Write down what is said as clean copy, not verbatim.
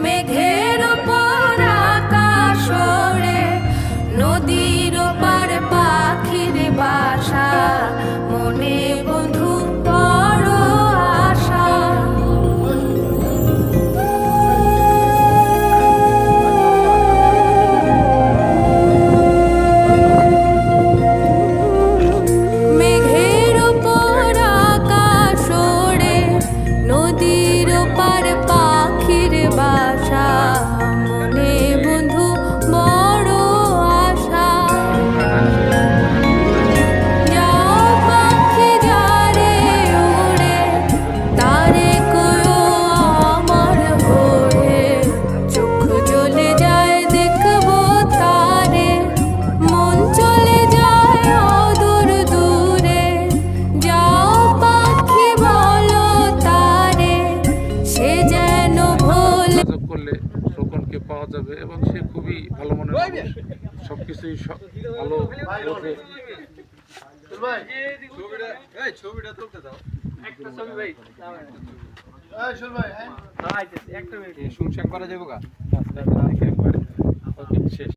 মেঘের ওপর আকাশ ওড়ে, নদীর ওপার পাখির বাসা, মনে বন্ধু বড় আশা। মেঘের ওপর আকাশ ওড়ে, নদীর ওপার পাখির বাসা, মনে বন্ধু বড় আশা। যাও পাখি যারে উড়ে, তারে কয়ো আমার হয়ে, চোখ জ্বলে যায় দেখবো তারে, মন চলে যায় অদূর দূরে। যাও পাখি বলো তারে, সে যেন ভোলে। যোগাযোগ করলে রোকনকে পাওয়া যাবে এবং সে খুবই ভালো মনের মানুষ, সবকিছুই ভালো বোঝে। সংসার করা যাবো গা শেষ।